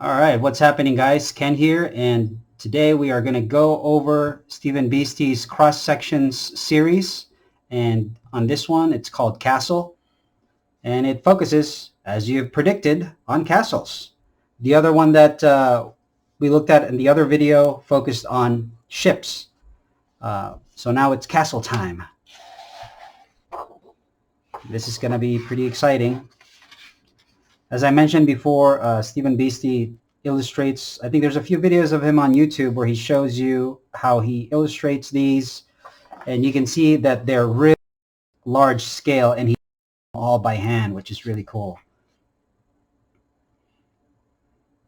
All right, what's happening, guys? Ken here, and today we are going to go over Stephen Biesty's cross sections series, and on this one it's called Castle, and it focuses, as you've predicted, on castles. The other one that we looked at in the other video focused on ships. So now it's castle time. This is going to be pretty exciting. As I mentioned before, Stephen Biesty illustrates, I think there's a few videos of him on YouTube where he shows you how he illustrates these, and you can see that they're really large scale, and he all by hand, which is really cool.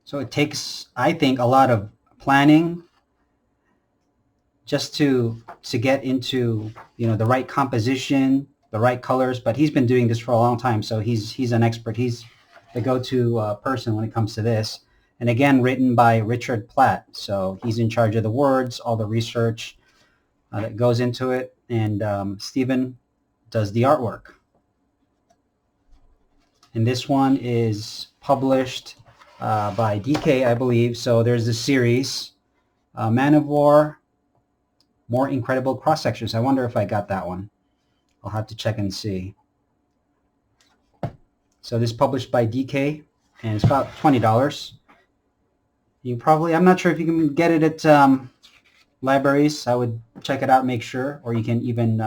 So it takes, I think, a lot of planning just to get into, the right composition, the right colors, but he's been doing this for a long time, so he's an expert. He's the go-to person when it comes to this. And again, written by Richard Platt. So he's in charge of the words, all the research that goes into it. And Stephen does the artwork. And this one is published by DK, I believe. So there's a series, Man of War, More Incredible Cross Sections. I wonder if I got that one. I'll have to check and see. So this is published by DK, and it's about $20. You probably, I'm not sure if you can get it at libraries. I would check it out, make sure, or you can even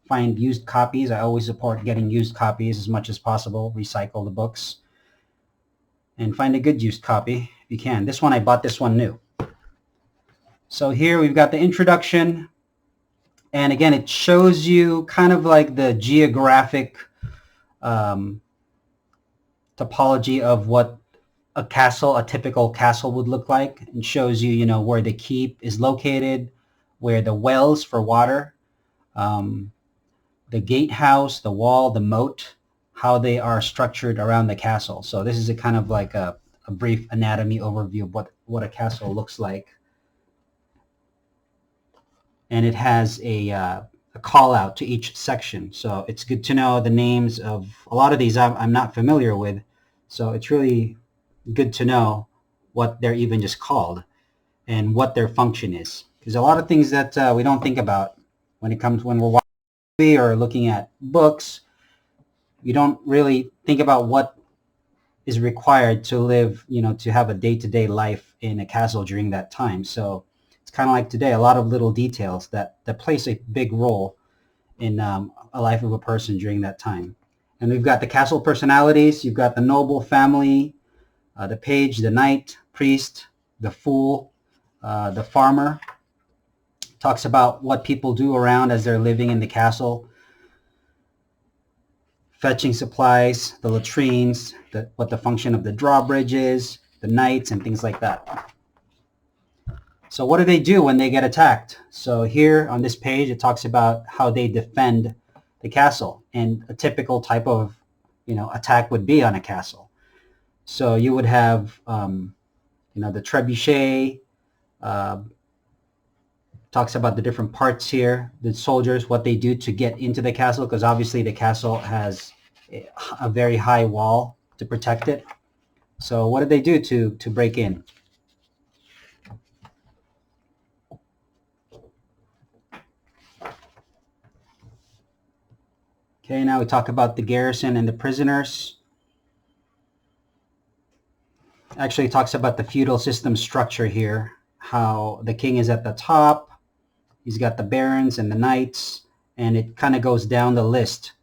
find used copies. I always support getting used copies as much as possible. Recycle the books and find a good used copy if you can. This one, I bought this one new. So here we've got the introduction, and again, it shows you kind of like the geographic topology of what a castle, a typical castle would look like, and shows you, where the keep is located, where the wells for water, the gatehouse, the wall, the moat, how they are structured around the castle. So this is a kind of like a brief anatomy overview of what a castle looks like. And it has a call out to each section. So it's good to know the names of a lot of these I'm not familiar with. So it's really good to know what they're even just called and what their function is. Because a lot of things that we don't think about when we're watching a movie or looking at books, you don't really think about what is required to live, to have a day-to-day life in a castle during that time. So it's kind of like today, a lot of little details that plays a big role in a life of a person during that time. And we've got the castle personalities. You've got the noble family, the page, the knight, priest, the fool, the farmer. Talks about what people do around as they're living in the castle. Fetching supplies, the latrines, what the function of the drawbridge is, the knights, and things like that. So what do they do when they get attacked? So here on this page, it talks about how they defend the castle, and a typical type of, attack would be on a castle. So you would have, the trebuchet, talks about the different parts here, the soldiers, what they do to get into the castle, because obviously the castle has a very high wall to protect it. So what do they do to break in? Okay, now we talk about the garrison and the prisoners. Actually, it talks about the feudal system structure here, how the king is at the top, he's got the barons and the knights, and it kind of goes down the list.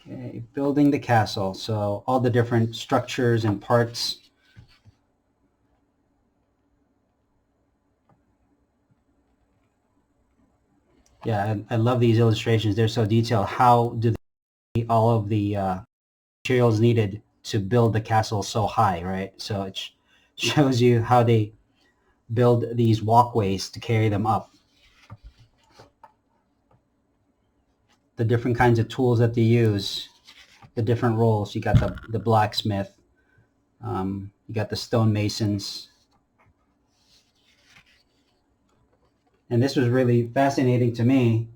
Okay, building the castle, so all the different structures and parts. Yeah, I love these illustrations. They're so detailed. How do they all of the materials needed to build the castle so high, right? So it shows you how they build these walkways to carry them up. The different kinds of tools that they use, the different roles. You got the blacksmith, you got the stonemasons, And this was really fascinating to me,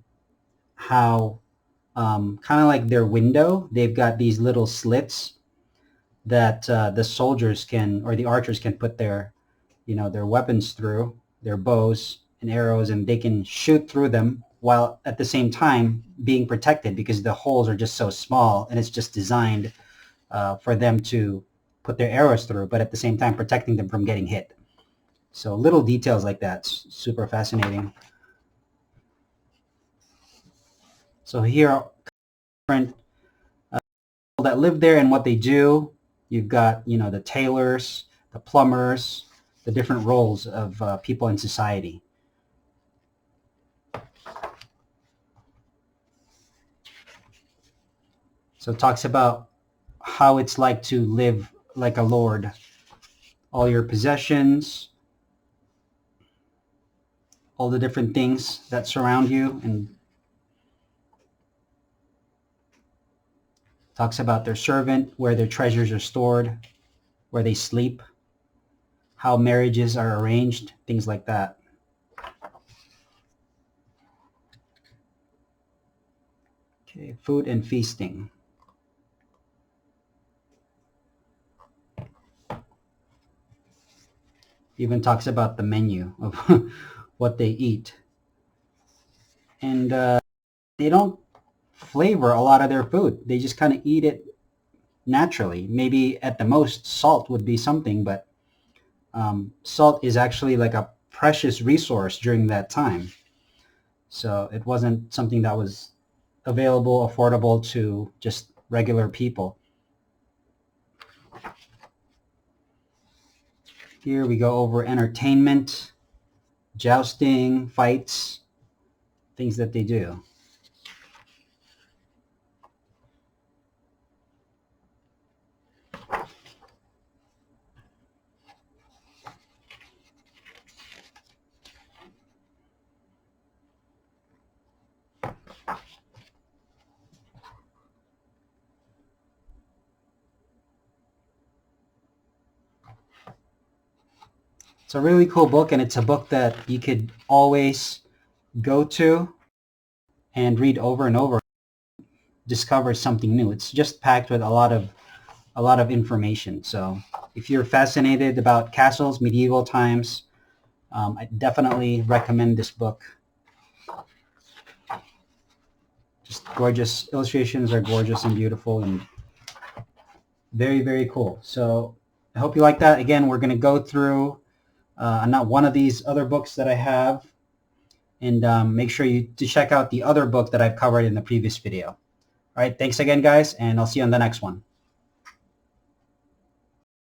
how kind of like their window, they've got these little slits that the soldiers can, or the archers can put their, their weapons through, their bows and arrows, and they can shoot through them while at the same time being protected, because the holes are just so small and it's just designed for them to put their arrows through, but at the same time protecting them from getting hit. So little details like that, super fascinating. So here are different people that live there and what they do. You've got, the tailors, the plumbers, the different roles of people in society. So it talks about how it's like to live like a lord. All your possessions, all the different things that surround you, and talks about their servant, where their treasures are stored, where they sleep, how marriages are arranged, things like that. Okay, food and feasting. Even talks about the menu of what they eat. And they don't flavor a lot of their food. They just kind of eat it naturally. Maybe at the most salt would be something, but salt is actually like a precious resource during that time. So it wasn't something that was available, affordable to just regular people. Here we go over entertainment, jousting, fights, things that they do. It's a really cool book, and it's a book that you could always go to and read over and over, discover something new. It's just packed with a lot of information. So if you're fascinated about castles, medieval times, I definitely recommend this book. Just gorgeous. Illustrations are gorgeous and beautiful and very, very cool. So I hope you like that. Again, we're going to go through not one of these other books that I have, and make sure you to check out the other book that I've covered in the previous video. All right, thanks again, guys, and I'll see you on the next one.